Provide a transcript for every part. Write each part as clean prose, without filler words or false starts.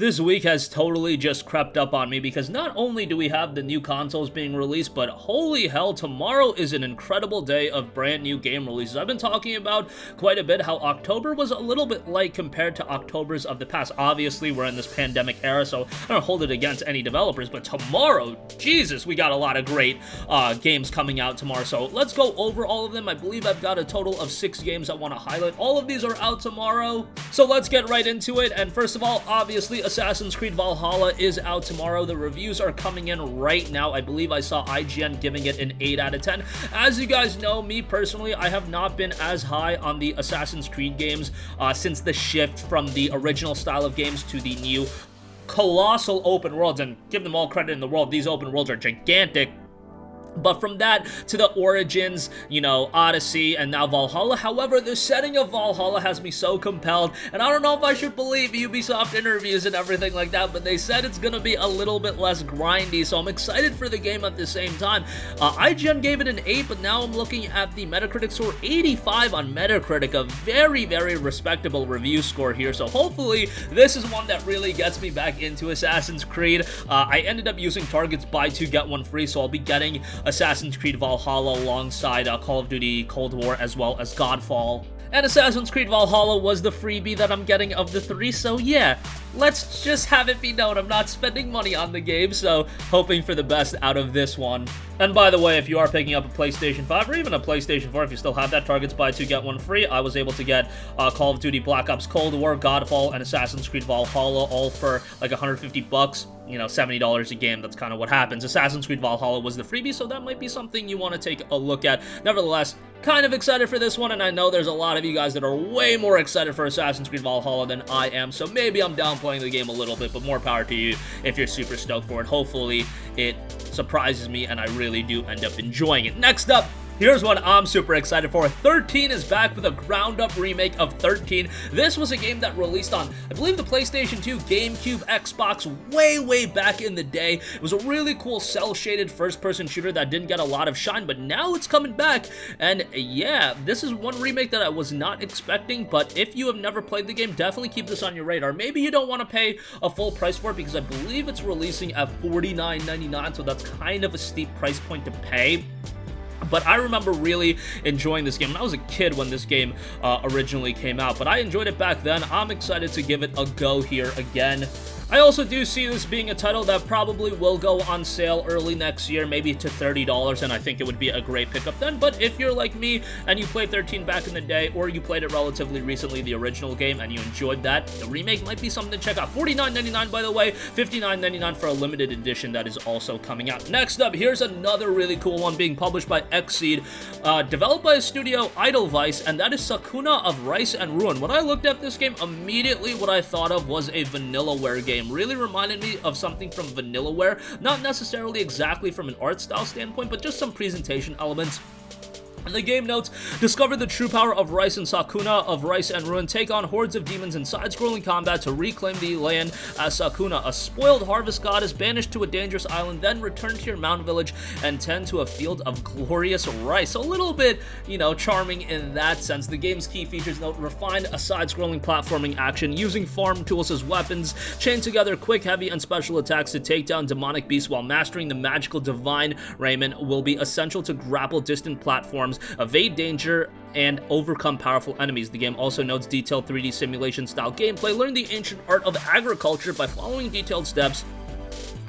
this week has totally just crept up on me because not only do we have the new consoles being released, but holy hell, tomorrow is an incredible day of brand new game releases. I've been talking about quite a bit how October was a little bit light compared to Octobers of the past. Obviously, we're in this pandemic era, so I don't hold it against any developers, but tomorrow, Jesus, we got a lot of great games coming out tomorrow. So let's go over all of them. I believe I've got a total of 6 games I want to highlight. All of these are out tomorrow, so let's get right into it. And first of all, obviously, Assassin's Creed Valhalla is out tomorrow. The reviews are coming in right now. I believe I saw IGN giving it an 8 out of 10. As you guys know, me personally, I have not been as high on the Assassin's Creed games since the shift from the original style of games to the new colossal open worlds, and give them all credit in the world, these open worlds are gigantic. But from that to the Origins, you know, Odyssey, and now Valhalla. However, the setting of Valhalla has me so compelled, and I don't know if I should believe Ubisoft interviews and everything like that, but they said it's gonna be a little bit less grindy, so I'm excited for the game at the same time. IGN gave it an 8, but now I'm looking at the Metacritic score, 85 on Metacritic, a very, very respectable review score here, so hopefully this is one that really gets me back into Assassin's Creed. I ended up using Target's buy 2 get 1 free, so I'll be getting Assassin's Creed Valhalla alongside Call of Duty Cold War as well as Godfall. And Assassin's Creed Valhalla was the freebie that I'm getting of the 3, so yeah, let's just have it be known I'm not spending money on the game, so hoping for the best out of this one. And by the way, if you are picking up a PlayStation 5 or even a PlayStation 4, if you still have that, Target's buy 2 get 1 free, I was able to get Call of Duty Black Ops Cold War, Godfall, and Assassin's Creed Valhalla all for like 150 bucks. You know, $70 a game, that's kind of what happens. Assassin's Creed Valhalla was the freebie, so that might be something you want to take a look at. Nevertheless, kind of excited for this one, and I know there's a lot of you guys that are way more excited for Assassin's Creed Valhalla than I am, so maybe I'm downplaying the game a little bit, but more power to you if you're super stoked for it. Hopefully, it surprises me, and I really do end up enjoying it. Next up, here's what I'm super excited for. 13 is back with a ground-up remake of 13. This was a game that released on, I believe, the PlayStation 2, GameCube, Xbox, way back in the day. It was a really cool cel-shaded first-person shooter that didn't get a lot of shine, but now it's coming back. And yeah, this is one remake that I was not expecting, but if you have never played the game, definitely keep this on your radar. Maybe you don't want to pay a full price for it because I believe it's releasing at $49.99, so that's kind of a steep price point to pay. But I remember really enjoying this game, and I was a kid when this game originally came out, but I enjoyed it back then. I'm excited to give it a go here again. I also do see this being a title that probably will go on sale early next year, maybe to $30, and I think it would be a great pickup then. But if you're like me and you played 13 back in the day, or you played it relatively recently, the original game, and you enjoyed that, the remake might be something to check out. $49.99 by the way, $59.99 for a limited edition that is also coming out. Next up, here's another really cool one being published by XIII, developed by a studio, Edelweiss, and that is Sakuna of Rice and Ruin. When I looked at this game, immediately what I thought of was a Vanillaware game. Really reminded me of something from Vanillaware, not necessarily exactly from an art style standpoint, but just some presentation elements. And the game notes, discover the true power of Rice and Sakuna of Rice and Ruin, take on hordes of demons in side-scrolling combat to reclaim the land as Sakuna, a spoiled harvest goddess banished to a dangerous island, then return to your mountain village and tend to a field of glorious rice. A little bit, you know, charming in that sense. The game's key features note, refine a side-scrolling platforming action, using farm tools as weapons, chain together quick, heavy, and special attacks to take down demonic beasts while mastering the magical divine raiment will be essential to grapple distant platforms, evade danger, and overcome powerful enemies. The game also notes detailed 3D simulation style gameplay. Learn the ancient art of agriculture by following detailed steps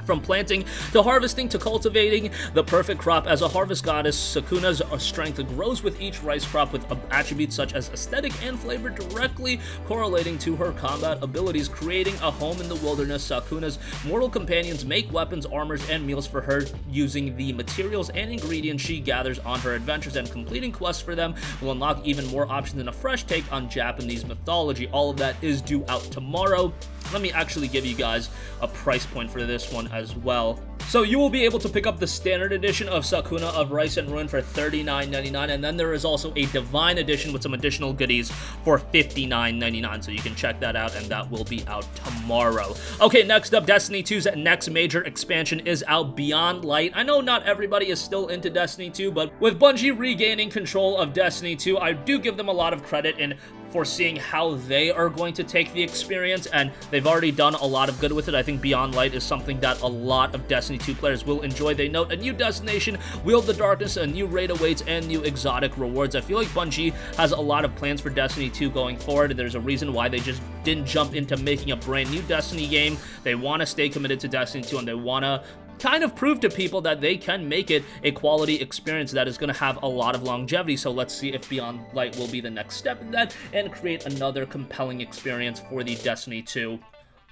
from planting to harvesting to cultivating the perfect crop. As a harvest goddess, Sakuna's strength grows with each rice crop, with attributes such as aesthetic and flavor directly correlating to her combat abilities. Creating a home in the wilderness, Sakuna's mortal companions make weapons, armors, and meals for her using the materials and ingredients she gathers on her adventures, and completing quests for them will unlock even more options and a fresh take on Japanese mythology. All of that is due out tomorrow. Let me actually give you guys a price point for this one as well. So you will be able to pick up the standard edition of Sakuna of Rice and Ruin for $39.99, and then there is also a Divine Edition with some additional goodies for $59.99, so you can check that out, and that will be out tomorrow. Okay, next up, Destiny 2's next major expansion is out, Beyond Light. I know not everybody is still into Destiny 2, but with Bungie regaining control of Destiny 2, I do give them a lot of credit in foreseeing how they are going to take the experience, and they've already done a lot of good with it. I think Beyond Light is something that a lot of Destiny 2 players will enjoy. They note a new destination, Wield the Darkness, a new raid awaits, and new exotic rewards. I feel like Bungie has a lot of plans for Destiny 2 going forward. There's a reason why they just didn't jump into making a brand new Destiny game. They want to stay committed to Destiny 2, and they want to kind of prove to people that they can make it a quality experience that is going to have a lot of longevity. So let's see if Beyond Light will be the next step in that and create another compelling experience for the Destiny 2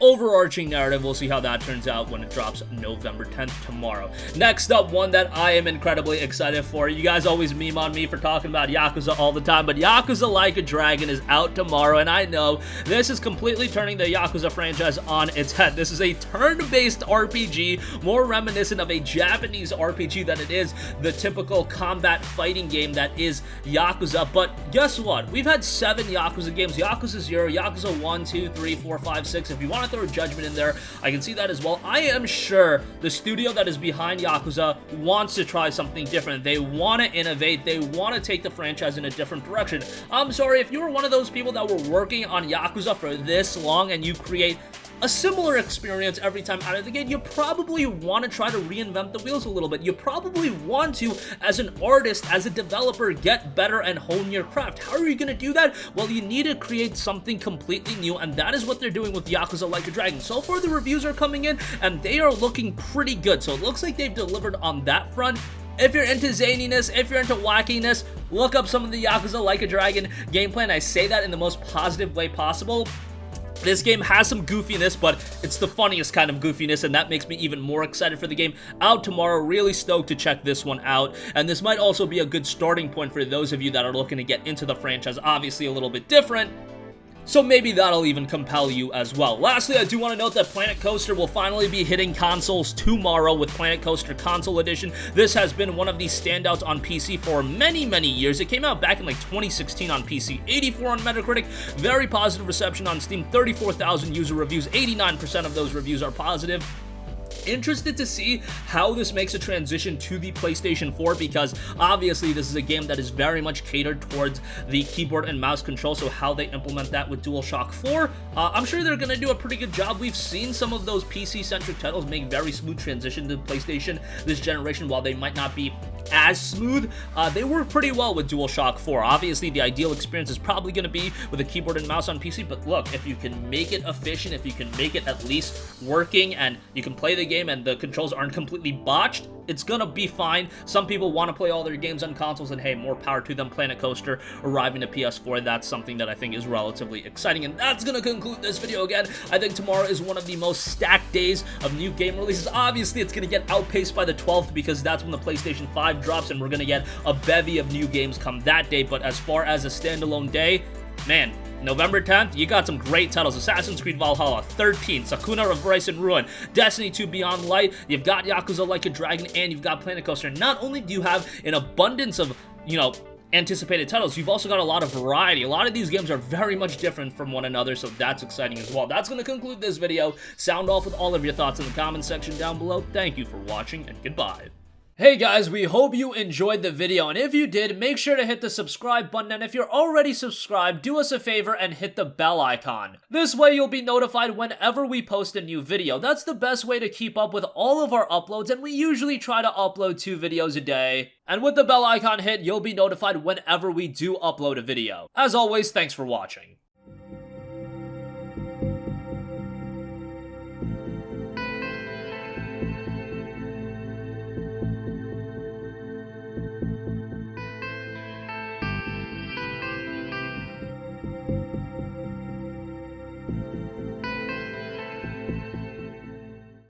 overarching narrative. We'll see how that turns out when it drops November 10th tomorrow. Next up, one that I am incredibly excited for. You guys always meme on me for talking about Yakuza all the time, but Yakuza Like a Dragon is out tomorrow, and I know this is completely turning the Yakuza franchise on its head. This is a turn-based RPG, more reminiscent of a Japanese RPG than it is the typical combat fighting game that is Yakuza. But guess what? We've had 7 Yakuza games: Yakuza 0, Yakuza 1, 2, 3, 4, 5, 6. If you want to throw Judgment in there, I can see that as well. I am sure the studio that is behind Yakuza wants to try something different. They want to innovate. They want to take the franchise in a different direction. I'm sorry, if you were one of those people that were working on Yakuza for this long and you create a similar experience every time out of the gate, you probably want to try to reinvent the wheels a little bit. You probably want to, as an artist, as a developer, get better and hone your craft. How are you going to do that? Well, you need to create something completely new, and that is what they're doing with Yakuza Like a Dragon. So far, the reviews are coming in, and they are looking pretty good. So it looks like they've delivered on that front. If you're into zaniness, if you're into wackiness, look up some of the Yakuza Like a Dragon gameplay, and I say that in the most positive way possible. This game has some goofiness, but it's the funniest kind of goofiness, and that makes me even more excited for the game. Out tomorrow, really stoked to check this one out, and this might also be a good starting point for those of you that are looking to get into the franchise. Obviously a little bit different, so maybe that'll even compel you as well. Lastly, I do want to note that Planet Coaster will finally be hitting consoles tomorrow with Planet Coaster Console Edition. This has been one of the standouts on PC for many, many years. It came out back in like 2016 on PC, 84 on Metacritic, very positive reception on Steam, 34,000 user reviews, 89% of those reviews are positive. Interested to see how this makes a transition to the PlayStation 4, because obviously this is a game that is very much catered towards the keyboard and mouse control, so how they implement that with DualShock 4, I'm sure they're going to do a pretty good job. We've seen some of those PC-centric titles make very smooth transition to PlayStation this generation. While they might not be as smooth, they work pretty well with DualShock 4. Obviously, the ideal experience is probably going to be with a keyboard and mouse on PC, but look, if you can make it efficient, if you can make it at least working, and you can play the game and the controls aren't completely botched, it's gonna be fine. Some people want to play all their games on consoles, and hey, more power to them. Planet Coaster arriving to PS4, that's something that I think is relatively exciting. And that's gonna conclude this video. Again, I think tomorrow is one of the most stacked days of new game releases. Obviously, it's gonna get outpaced by the 12th, because that's when the PlayStation 5 drops, and we're gonna get a bevy of new games come that day. But as far as a standalone day, man, November 10th, you got some great titles: Assassin's Creed Valhalla, 13, Sakuna of Rise and Ruin, Destiny 2 Beyond Light, you've got Yakuza Like a Dragon, and you've got Planet Coaster. Not only do you have an abundance of, anticipated titles, you've also got a lot of variety. A lot of these games are very much different from one another, so that's exciting as well. That's going to conclude this video. Sound off with all of your thoughts in the comments section down below. Thank you for watching, and goodbye. Hey guys, we hope you enjoyed the video, and if you did, make sure to hit the subscribe button, and if you're already subscribed, do us a favor and hit the bell icon. This way you'll be notified whenever we post a new video. That's the best way to keep up with all of our uploads, and we usually try to upload 2 videos a day. And with the bell icon hit, you'll be notified whenever we do upload a video. As always, thanks for watching.